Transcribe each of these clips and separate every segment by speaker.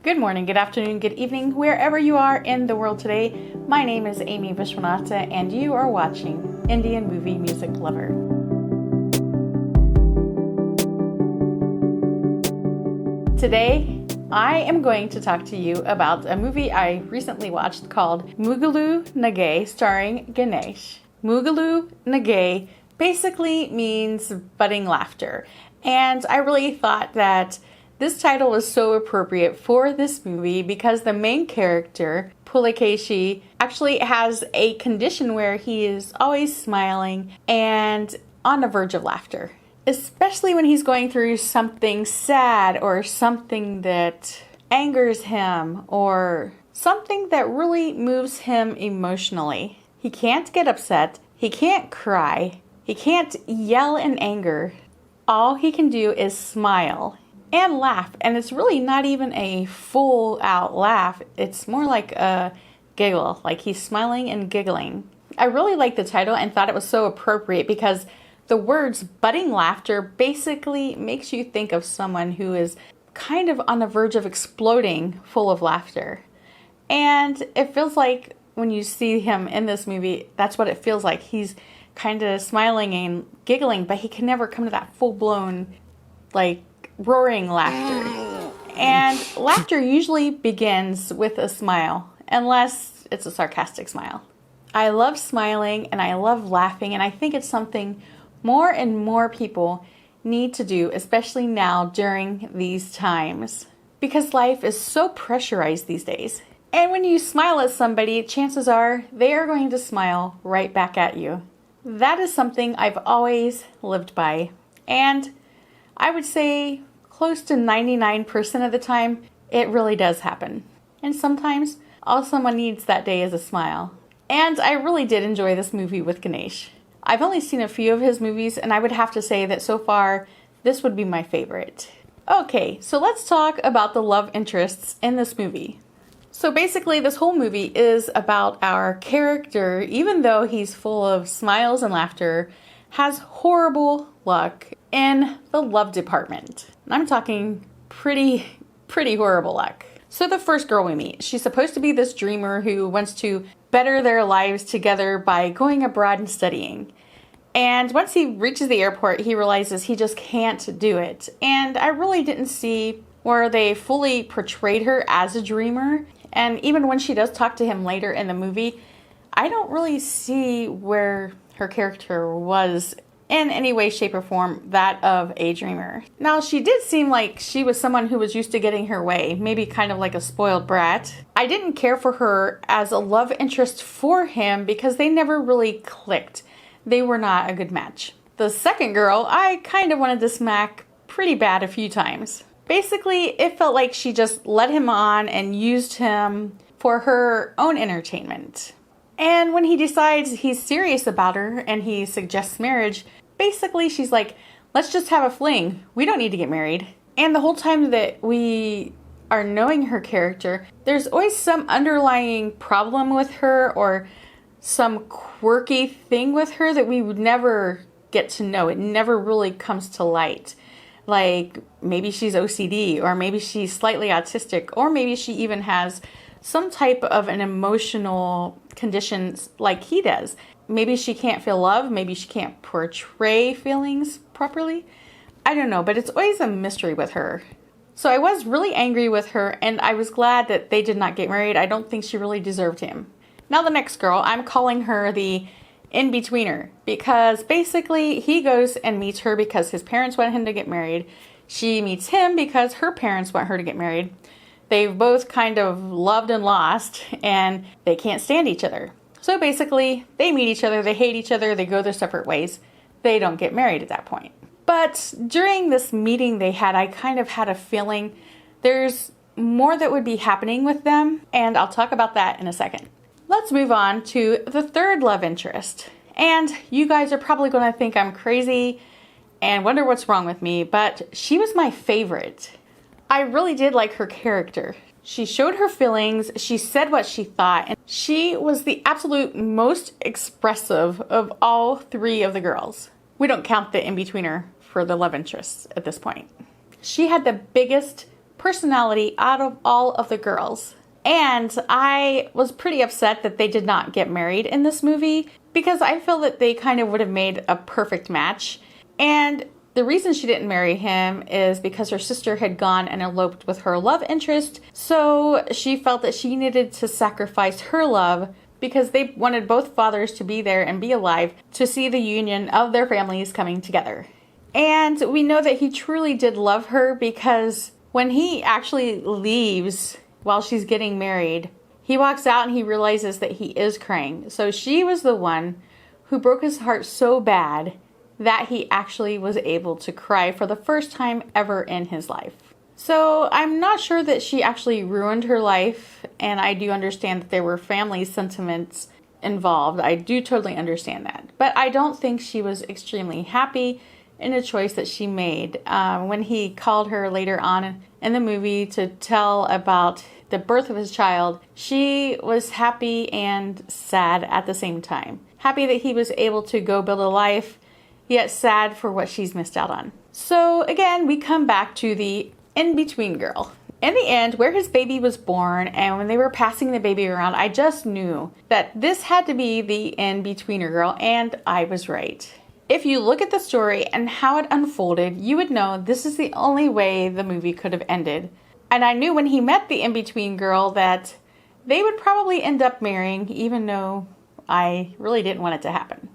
Speaker 1: Good morning, good afternoon, good evening, wherever you are in the world today. My name is Amy Vishwanatha, and you are watching Indian Movie Music Lover. Today, I am going to talk to you about a movie I recently watched called Mugulu Nage, starring Ganesh. Mugulu Nage basically means budding laughter, and I really thought that this title is so appropriate for this movie because the main character, Pulakeshi, actually has a condition where he is always smiling and on the verge of laughter. Especially when he's going through something sad or something that angers him or something that really moves him emotionally. He can't get upset, he can't cry, he can't yell in anger. All he can do is smile and laugh, and it's really not even a full out laugh. It's more like a giggle, like he's smiling and giggling. I really liked the title and thought it was so appropriate because the words budding laughter basically makes you think of someone who is kind of on the verge of exploding full of laughter. And it feels like when you see him in this movie, that's what it feels like. He's kind of smiling and giggling, but he can never come to that full-blown, like, roaring laughter. And laughter usually begins with a smile, unless it's a sarcastic smile. I love smiling and I love laughing, and I think it's something more and more people need to do, especially now during these times, because life is so pressurized these days. And when you smile at somebody, chances are they are going to smile right back at you. That is something I've always lived by, and I would say close to 99% of the time, it really does happen. And sometimes, all someone needs that day is a smile. And I really did enjoy this movie with Ganesh. I've only seen a few of his movies, and I would have to say that so far, this would be my favorite. Okay, so let's talk about the love interests in this movie. So basically, this whole movie is about our character, even though he's full of smiles and laughter, has horrible luck in the love department. And I'm talking pretty horrible luck. So the first girl we meet, she's supposed to be this dreamer who wants to better their lives together by going abroad and studying. And once he reaches the airport, he realizes he just can't do it. And I really didn't see where they fully portrayed her as a dreamer. And even when she does talk to him later in the movie, I don't really see where her character was in any way, shape, or form that of a dreamer. Now, she did seem like she was someone who was used to getting her way, maybe kind of like a spoiled brat. I didn't care for her as a love interest for him because they never really clicked. They were not a good match. The second girl, I kind of wanted to smack pretty bad a few times. Basically, it felt like she just led him on and used him for her own entertainment. And when he decides he's serious about her and he suggests marriage, basically she's like, let's just have a fling. We don't need to get married. And the whole time that we are knowing her character, there's always some underlying problem with her or some quirky thing with her that we would never get to know. It never really comes to light. Like maybe she's OCD, or maybe she's slightly autistic, or maybe she even has some type of an emotional condition like he does. Maybe she can't feel love. Maybe she can't portray feelings properly. I don't know, but it's always a mystery with her. So I was really angry with her, and I was glad that they did not get married. I don't think she really deserved him. Now the next girl, I'm calling her the in-betweener, because basically he goes and meets her because his parents want him to get married. She meets him because her parents want her to get married. They've both kind of loved and lost, and they can't stand each other. So basically, they meet each other, they hate each other, they go their separate ways. They don't get married at that point. But during this meeting they had, I kind of had a feeling there's more that would be happening with them, and I'll talk about that in a second. Let's move on to the third love interest. And you guys are probably going to think I'm crazy and wonder what's wrong with me, but she was my favorite. I really did like her character. She showed her feelings, she said what she thought, and she was the absolute most expressive of all three of the girls. We don't count the in-betweener for the love interests at this point. She had the biggest personality out of all of the girls. And I was pretty upset that they did not get married in this movie because I feel that they kind of would have made a perfect match. And the reason she didn't marry him is because her sister had gone and eloped with her love interest. So she felt that she needed to sacrifice her love because they wanted both fathers to be there and be alive to see the union of their families coming together. And we know that he truly did love her because when he actually leaves while she's getting married, he walks out and he realizes that he is crying. So she was the one who broke his heart so bad that he actually was able to cry for the first time ever in his life. So I'm not sure that she actually ruined her life, and I do understand that there were family sentiments involved. I do totally understand that. But I don't think she was extremely happy in a choice that she made. When he called her later on in the movie to tell about the birth of his child, she was happy and sad at the same time. Happy that he was able to go build a life, yet sad for what she's missed out on. So again, we come back to the in-between girl. In the end, where his baby was born, and when they were passing the baby around, I just knew that this had to be the in-betweener girl, and I was right. If you look at the story and how it unfolded, you would know this is the only way the movie could have ended. And I knew when he met the in-between girl that they would probably end up marrying, even though I really didn't want it to happen.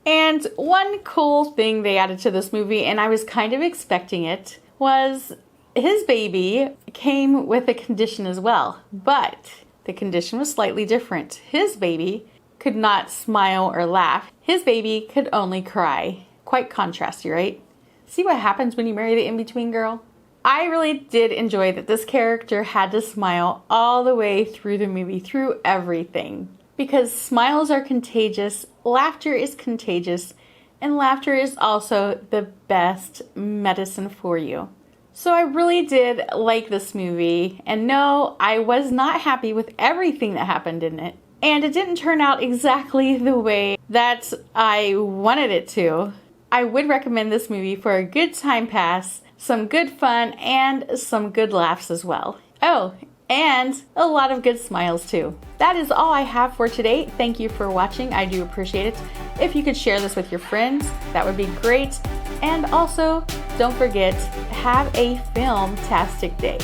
Speaker 1: And one cool thing they added to this movie, and I was kind of expecting it, was his baby came with a condition as well. But the condition was slightly different. His baby could not smile or laugh. His baby could only cry. Quite contrasty, right? See what happens when you marry the in-between girl? I really did enjoy that this character had to smile all the way through the movie, through everything. Because smiles are contagious, laughter is contagious, and laughter is also the best medicine for you. So I really did like this movie, and no, I was not happy with everything that happened in it. And it didn't turn out exactly the way that I wanted it to. I would recommend this movie for a good time pass, some good fun, and some good laughs as well. Oh, and a lot of good smiles too. That is all I have for today. Thank you for watching. I do appreciate it. If you could share this with your friends, that would be great. And also, don't forget, have a film-tastic day.